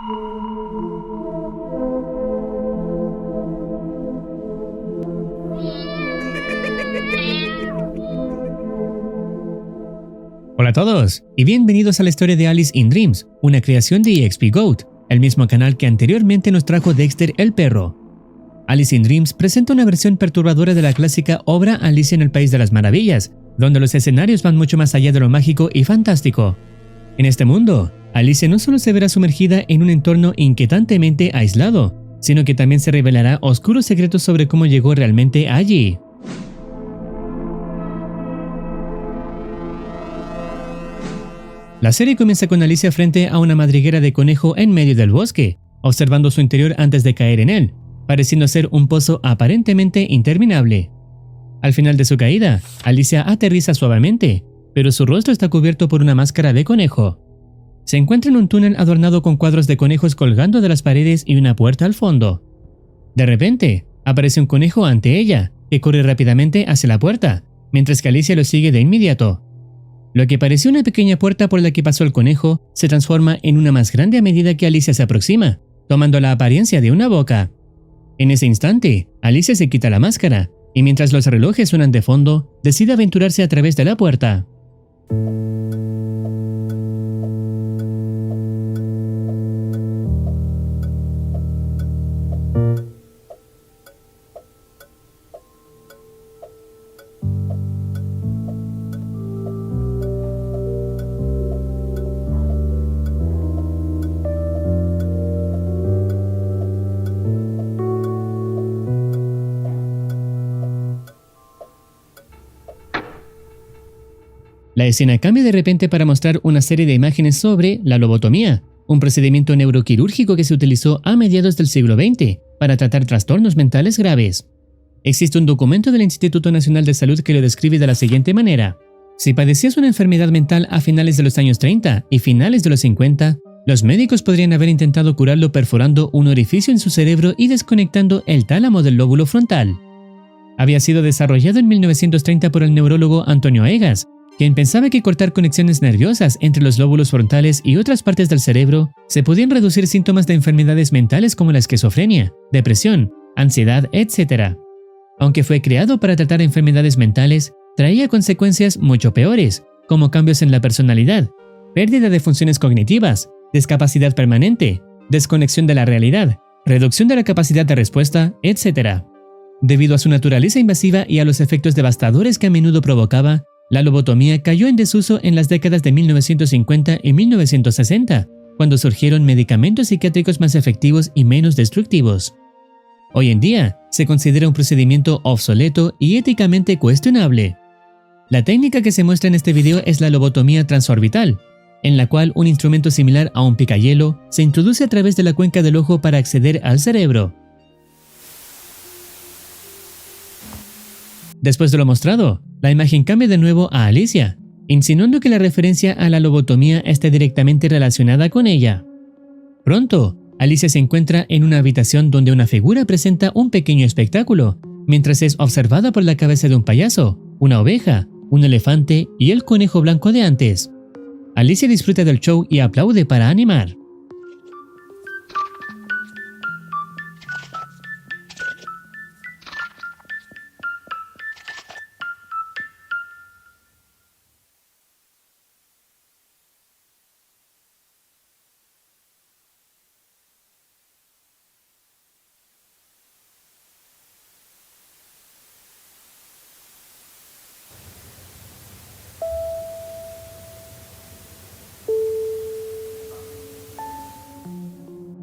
Hola a todos y bienvenidos a la historia de Alice in Dreams, una creación de EXP Goat, el mismo canal que anteriormente nos trajo Dexter el perro. Alice in Dreams presenta una versión perturbadora de la clásica obra Alicia en el País de las Maravillas, donde los escenarios van mucho más allá de lo mágico y fantástico. En este mundo, Alicia no solo se verá sumergida en un entorno inquietantemente aislado, sino que también se revelará oscuros secretos sobre cómo llegó realmente allí. La serie comienza con Alicia frente a una madriguera de conejo en medio del bosque, observando su interior antes de caer en él, pareciendo ser un pozo aparentemente interminable. Al final de su caída, Alicia aterriza suavemente, pero su rostro está cubierto por una máscara de conejo. Se encuentra en un túnel adornado con cuadros de conejos colgando de las paredes y una puerta al fondo. De repente, aparece un conejo ante ella, que corre rápidamente hacia la puerta, mientras que Alicia lo sigue de inmediato. Lo que parecía una pequeña puerta por la que pasó el conejo se transforma en una más grande a medida que Alicia se aproxima, tomando la apariencia de una boca. En ese instante, Alicia se quita la máscara, y mientras los relojes suenan de fondo, decide aventurarse a través de la puerta. La escena cambia de repente para mostrar una serie de imágenes sobre la lobotomía, un procedimiento neuroquirúrgico que se utilizó a mediados del siglo XX para tratar trastornos mentales graves. Existe un documento del Instituto Nacional de Salud que lo describe de la siguiente manera: si padecías una enfermedad mental a finales de los años 30 y finales de los 50, los médicos podrían haber intentado curarlo perforando un orificio en su cerebro y desconectando el tálamo del lóbulo frontal. Había sido desarrollado en 1930 por el neurólogo Antonio Egas, quien pensaba que cortar conexiones nerviosas entre los lóbulos frontales y otras partes del cerebro se podían reducir síntomas de enfermedades mentales como la esquizofrenia, depresión, ansiedad, etc. Aunque fue creado para tratar enfermedades mentales, traía consecuencias mucho peores, como cambios en la personalidad, pérdida de funciones cognitivas, discapacidad permanente, desconexión de la realidad, reducción de la capacidad de respuesta, etc. Debido a su naturaleza invasiva y a los efectos devastadores que a menudo provocaba, la lobotomía cayó en desuso en las décadas de 1950 y 1960, cuando surgieron medicamentos psiquiátricos más efectivos y menos destructivos. Hoy en día, se considera un procedimiento obsoleto y éticamente cuestionable. La técnica que se muestra en este video es la lobotomía transorbital, en la cual un instrumento similar a un picahielo se introduce a través de la cuenca del ojo para acceder al cerebro. Después de lo mostrado, la imagen cambia de nuevo a Alicia, insinuando que la referencia a la lobotomía está directamente relacionada con ella. Pronto, Alicia se encuentra en una habitación donde una figura presenta un pequeño espectáculo, mientras es observada por la cabeza de un payaso, una oveja, un elefante y el conejo blanco de antes. Alicia disfruta del show y aplaude para animar.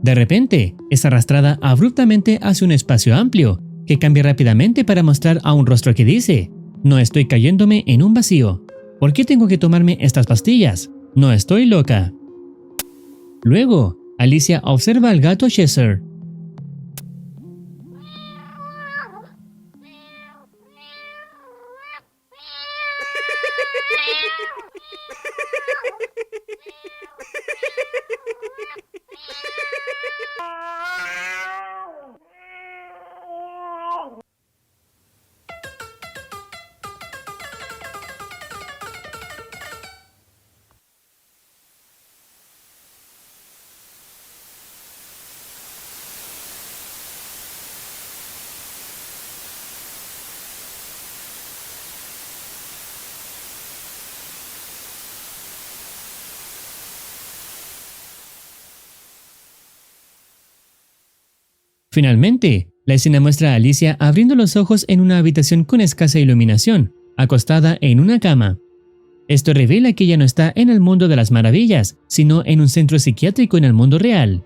De repente, es arrastrada abruptamente hacia un espacio amplio, que cambia rápidamente para mostrar a un rostro que dice: «No estoy cayéndome en un vacío. ¿Por qué tengo que tomarme estas pastillas? No estoy loca». Luego, Alicia observa al gato Cheshire. Finalmente, la escena muestra a Alicia abriendo los ojos en una habitación con escasa iluminación, acostada en una cama. Esto revela que ella no está en el mundo de las maravillas, sino en un centro psiquiátrico en el mundo real.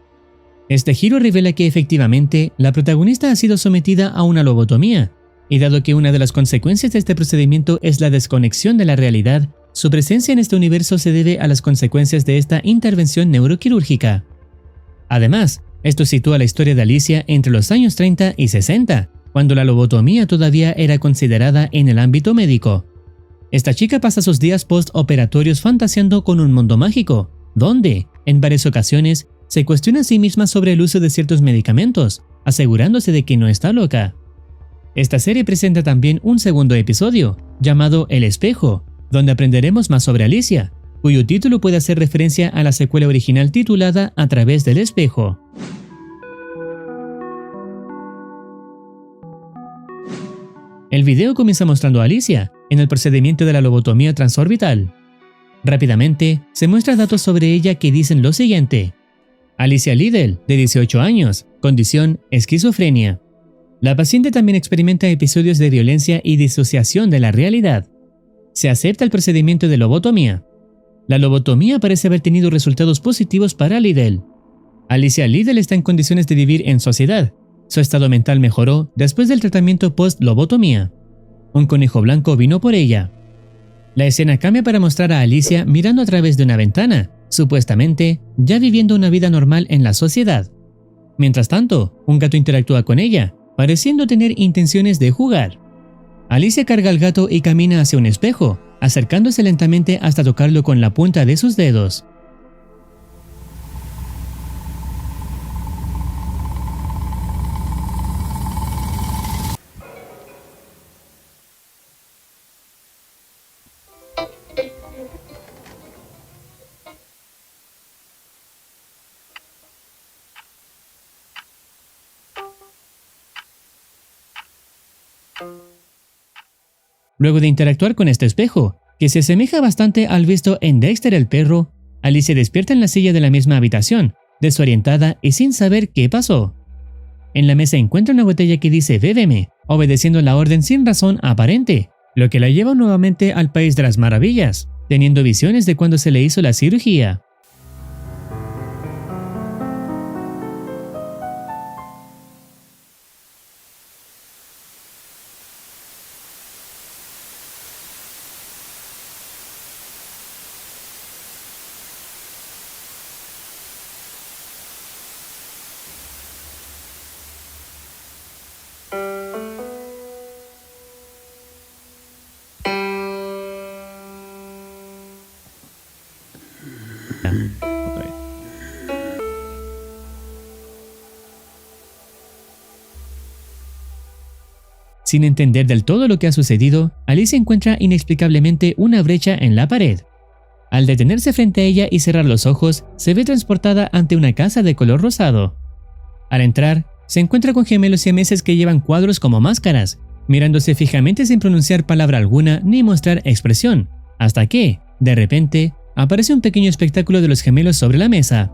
Este giro revela que efectivamente la protagonista ha sido sometida a una lobotomía, y dado que una de las consecuencias de este procedimiento es la desconexión de la realidad, su presencia en este universo se debe a las consecuencias de esta intervención neuroquirúrgica. Además, esto sitúa la historia de Alicia entre los años 30 y 60, cuando la lobotomía todavía era considerada en el ámbito médico. Esta chica pasa sus días post-operatorios fantaseando con un mundo mágico, donde, en varias ocasiones, se cuestiona a sí misma sobre el uso de ciertos medicamentos, asegurándose de que no está loca. Esta serie presenta también un segundo episodio, llamado El Espejo, donde aprenderemos más sobre Alicia, cuyo título puede hacer referencia a la secuela original titulada A través del espejo. El video comienza mostrando a Alicia en el procedimiento de la lobotomía transorbital. Rápidamente, se muestra datos sobre ella que dicen lo siguiente. Alicia Liddell, de 18 años, condición esquizofrenia. La paciente también experimenta episodios de violencia y disociación de la realidad. Se acepta el procedimiento de lobotomía. La lobotomía parece haber tenido resultados positivos para Liddell. Alicia Liddell está en condiciones de vivir en sociedad. Su estado mental mejoró después del tratamiento post-lobotomía. Un conejo blanco vino por ella. La escena cambia para mostrar a Alicia mirando a través de una ventana, supuestamente ya viviendo una vida normal en la sociedad. Mientras tanto, un gato interactúa con ella, pareciendo tener intenciones de jugar. Alicia carga al gato y camina hacia un espejo, acercándose lentamente hasta tocarlo con la punta de sus dedos. Luego de interactuar con este espejo, que se asemeja bastante al visto en Dexter el perro, Alicia despierta en la silla de la misma habitación, desorientada y sin saber qué pasó. En la mesa encuentra una botella que dice «Bébeme», obedeciendo la orden sin razón aparente, lo que la lleva nuevamente al país de las maravillas, teniendo visiones de cuando se le hizo la cirugía. Sin entender del todo lo que ha sucedido, Alicia encuentra inexplicablemente una brecha en la pared. Al detenerse frente a ella y cerrar los ojos, se ve transportada ante una casa de color rosado. Al entrar, se encuentra con gemelos siameses que llevan cuadros como máscaras, mirándose fijamente sin pronunciar palabra alguna ni mostrar expresión, hasta que, de repente, aparece un pequeño espectáculo de los gemelos sobre la mesa.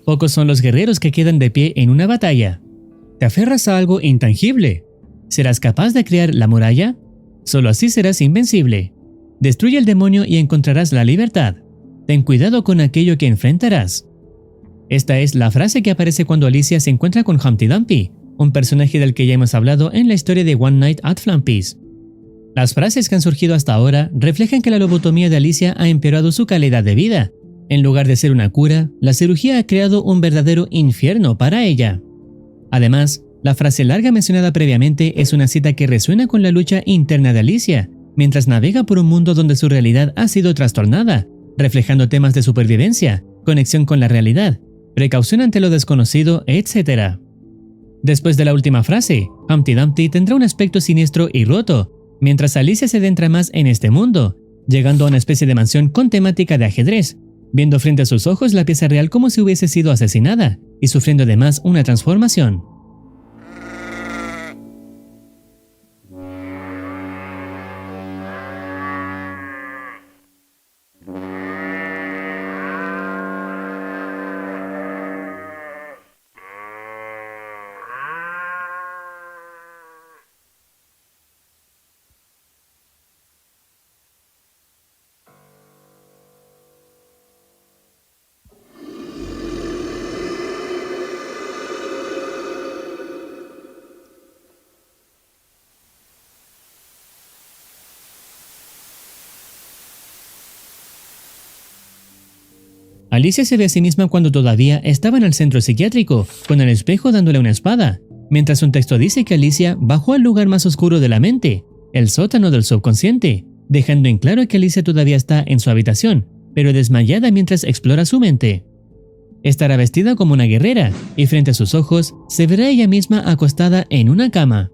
Pocos son los guerreros que quedan de pie en una batalla. ¿Te aferras a algo intangible? ¿Serás capaz de crear la muralla? Solo así serás invencible. Destruye el demonio y encontrarás la libertad. Ten cuidado con aquello que enfrentarás. Esta es la frase que aparece cuando Alicia se encuentra con Humpty Dumpty, un personaje del que ya hemos hablado en la historia de One Night at Flumpy's. Las frases que han surgido hasta ahora reflejan que la lobotomía de Alicia ha empeorado su calidad de vida. En lugar de ser una cura, la cirugía ha creado un verdadero infierno para ella. Además, la frase larga mencionada previamente es una cita que resuena con la lucha interna de Alicia, mientras navega por un mundo donde su realidad ha sido trastornada, reflejando temas de supervivencia, conexión con la realidad, precaución ante lo desconocido, etc. Después de la última frase, Humpty Dumpty tendrá un aspecto siniestro y roto, mientras Alicia se adentra más en este mundo, llegando a una especie de mansión con temática de ajedrez, viendo frente a sus ojos la pieza real como si hubiese sido asesinada, y sufriendo además una transformación. Alicia se ve a sí misma cuando todavía estaba en el centro psiquiátrico, con el espejo dándole una espada, mientras un texto dice que Alicia bajó al lugar más oscuro de la mente, el sótano del subconsciente, dejando en claro que Alicia todavía está en su habitación, pero desmayada mientras explora su mente. Estará vestida como una guerrera, y frente a sus ojos se verá ella misma acostada en una cama.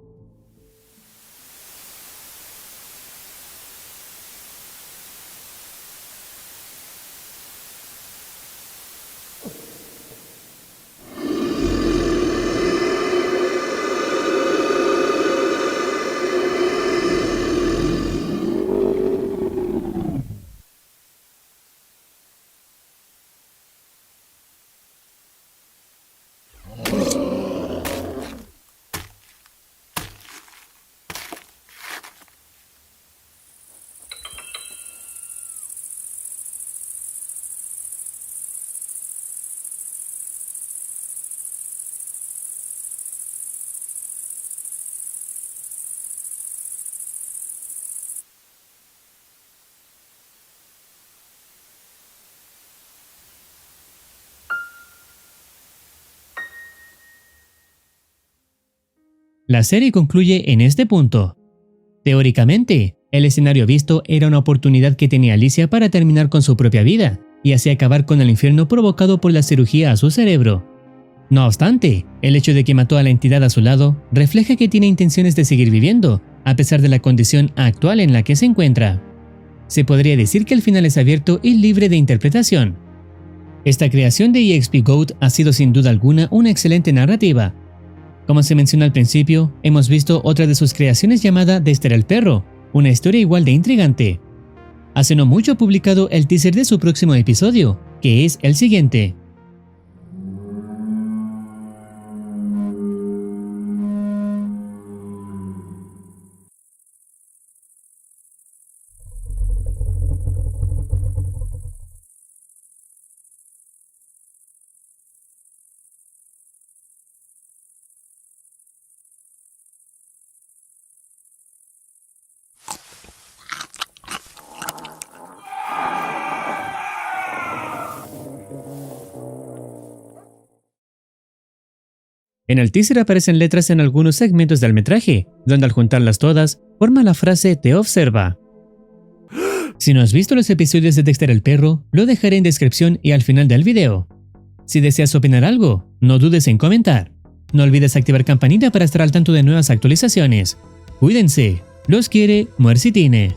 La serie concluye en este punto. Teóricamente, el escenario visto era una oportunidad que tenía Alicia para terminar con su propia vida y así acabar con el infierno provocado por la cirugía a su cerebro. No obstante, el hecho de que mató a la entidad a su lado refleja que tiene intenciones de seguir viviendo, a pesar de la condición actual en la que se encuentra. Se podría decir que el final es abierto y libre de interpretación. Esta creación de EXP Goat ha sido sin duda alguna una excelente narrativa. Como se mencionó al principio, hemos visto otra de sus creaciones llamada Dexter el perro, una historia igual de intrigante. Hace no mucho ha publicado el teaser de su próximo episodio, que es el siguiente. En el teaser aparecen letras en algunos segmentos del metraje, donde al juntarlas todas, forma la frase "te observa". Si no has visto los episodios de Dexter el perro, lo dejaré en descripción y al final del video. Si deseas opinar algo, no dudes en comentar. No olvides activar campanita para estar al tanto de nuevas actualizaciones. Cuídense, los quiere Muercitine.